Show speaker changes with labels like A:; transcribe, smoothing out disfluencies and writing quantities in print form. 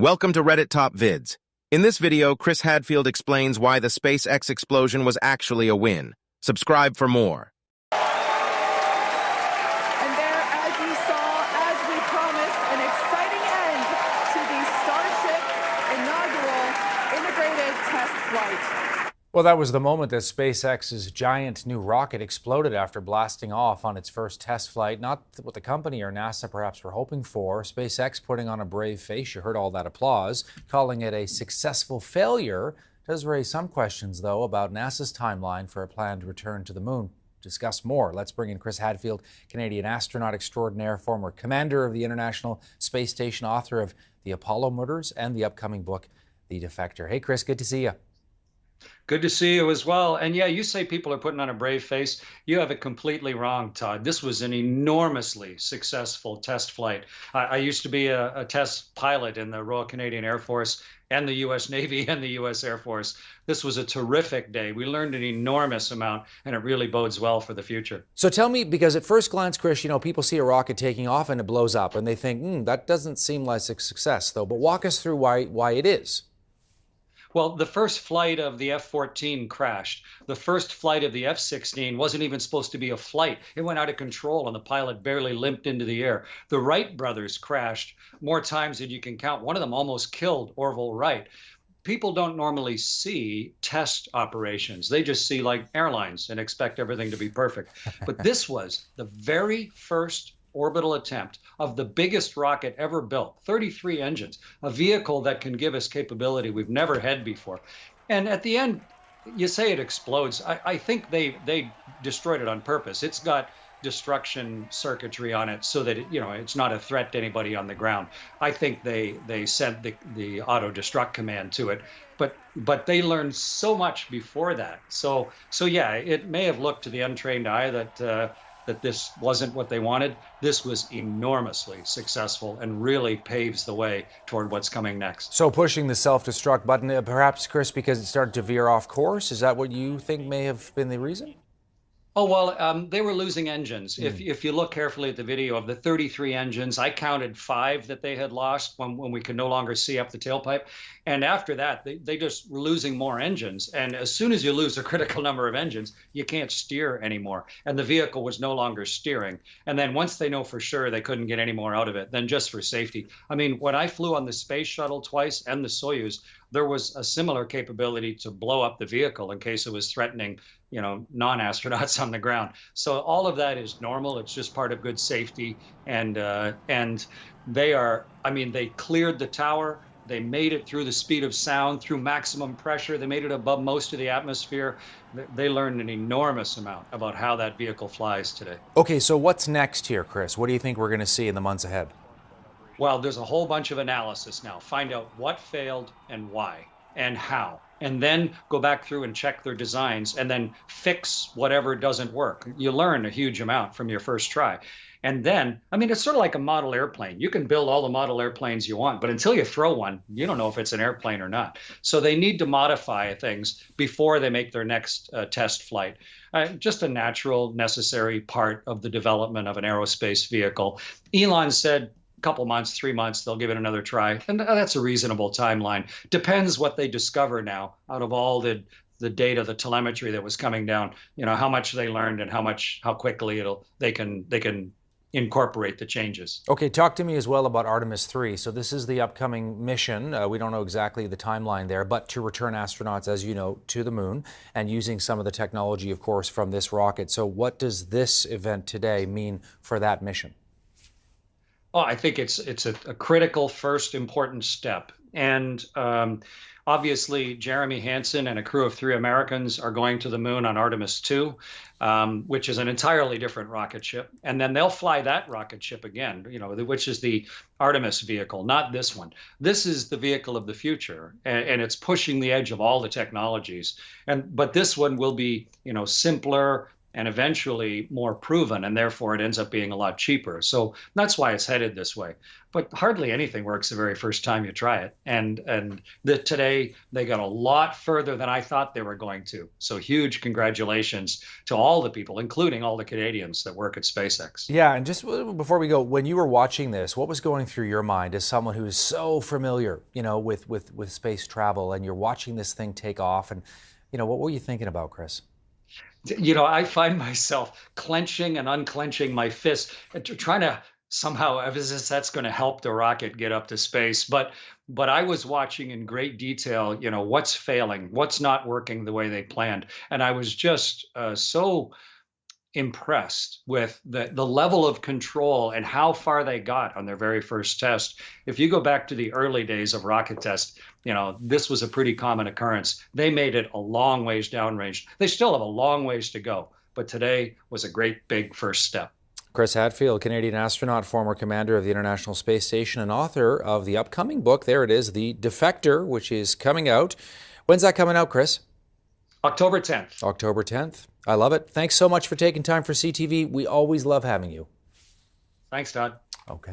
A: Welcome to Reddit Top Vids. In this video, Chris Hadfield explains why the SpaceX explosion was actually a win. Subscribe for more.
B: And there, as you saw, as we promised, an exciting end to the Starship inaugural integrated test flight.
C: Well, that was the moment that SpaceX's giant new rocket exploded after blasting off on its first test flight. Not what the company or NASA perhaps were hoping for. SpaceX putting on a brave face. You heard all that applause. Calling it a successful failure does raise some questions, though, about NASA's timeline for a planned return to the moon. Discuss more. Let's bring in Chris Hadfield, Canadian astronaut extraordinaire, former commander of the International Space Station, author of The Apollo Murders and the upcoming book, The Defector. Hey, Chris, good to see you.
D: Good to see you as well. And yeah, you say people are putting on a brave face. You have it completely wrong, Todd. This was an enormously successful test flight. I used to be a test pilot in the Royal Canadian Air Force and the U.S. Navy and the U.S. Air Force. This was a terrific day. We learned an enormous amount, and it really bodes well for the future.
C: So tell me, because at first glance, Chris, people see a rocket taking off and it blows up, and they think, that doesn't seem like a success, though. But walk us through why it is.
D: Well, the first flight of the F-14 crashed. The first flight of the F-16 wasn't even supposed to be a flight. It went out of control and the pilot barely limped into the air. The Wright brothers crashed more times than you can count. One of them almost killed Orville Wright. People don't normally see test operations. They just see like airlines and expect everything to be perfect. But this was the very first orbital attempt of the biggest rocket ever built, 33 engines, a vehicle that can give us capability we've never had before. And at the end, you say it explodes. I think they destroyed it on purpose. It's got destruction circuitry on it so that it's not a threat to anybody on the ground. I think they sent the auto destruct command to it, but they learned so much before that. So yeah, it may have looked to the untrained eye that this wasn't what they wanted. This was enormously successful and really paves the way toward what's coming next.
C: So pushing the self-destruct button, perhaps, Chris, because it started to veer off course, is that what you think may have been the reason?
D: Oh, well, they were losing engines. If you look carefully at the video of the 33 engines, I counted 5 that they had lost when we could no longer see up the tailpipe. And after that, they just were losing more engines. And as soon as you lose a critical number of engines, you can't steer anymore. And the vehicle was no longer steering. And then once they know for sure they couldn't get any more out of it, then just for safety. I mean, when I flew on the space shuttle twice and the Soyuz, there was a similar capability to blow up the vehicle in case it was threatening non-astronauts on the ground. So all of that is normal. It's just part of good safety. And they cleared the tower. They made it through the speed of sound, through maximum pressure. They made it above most of the atmosphere. They learned an enormous amount about how that vehicle flies today.
C: Okay, so what's next here, Chris? What do you think we're going to see in the months ahead?
D: Well, there's a whole bunch of analysis now. Find out what failed and why and how. And then go back through and check their designs and then fix whatever doesn't work. You learn a huge amount from your first try. And then, it's sort of like a model airplane. You can build all the model airplanes you want, but until you throw one, you don't know if it's an airplane or not. So they need to modify things before they make their next test flight. Just a natural, necessary part of the development of an aerospace vehicle. Elon said, couple months, 3 months, they'll give it another try. And that's a reasonable timeline. Depends what they discover now out of all the data, the telemetry that was coming down, how much they learned and how quickly they can incorporate the changes.
C: Okay, talk to me as well about Artemis 3. So this is the upcoming mission. We don't know exactly the timeline there, but to return astronauts, as you know, to the moon and using some of the technology, of course, from this rocket. So what does this event today mean for that mission?
D: Oh, I think it's a critical first important step. And obviously, Jeremy Hansen and a crew of 3 Americans are going to the moon on Artemis 2, which is an entirely different rocket ship. And then they'll fly that rocket ship again, which is the Artemis vehicle, not this one. This is the vehicle of the future, and it's pushing the edge of all the technologies. But this one will be, simpler, and eventually more proven, and therefore it ends up being a lot cheaper. So that's why it's headed this way. But hardly anything works the very first time you try it. And today they got a lot further than I thought they were going to. So huge congratulations to all the people, including all the Canadians that work at SpaceX.
C: Yeah, and just before we go, when you were watching this, what was going through your mind as someone who is so familiar, with space travel, and you're watching this thing take off, and what were you thinking about, Chris?
D: I find myself clenching and unclenching my fists, trying to somehow, as if that's going to help the rocket get up to space. But I was watching in great detail, what's failing, what's not working the way they planned, and I was just so impressed with the level of control and how far they got on their very first test. If you go back to the early days of rocket tests, this was a pretty common occurrence. They made it a long ways downrange. They still have a long ways to go, but today was a great big first step.
C: Chris Hadfield, Canadian astronaut, former commander of the International Space Station, and author of the upcoming book, there it is, The Defector, which is coming out. When's that coming out, Chris?
D: October 10th.
C: October 10th. I love it. Thanks so much for taking time for CTV. We always love having you.
D: Thanks, Todd.
C: Okay.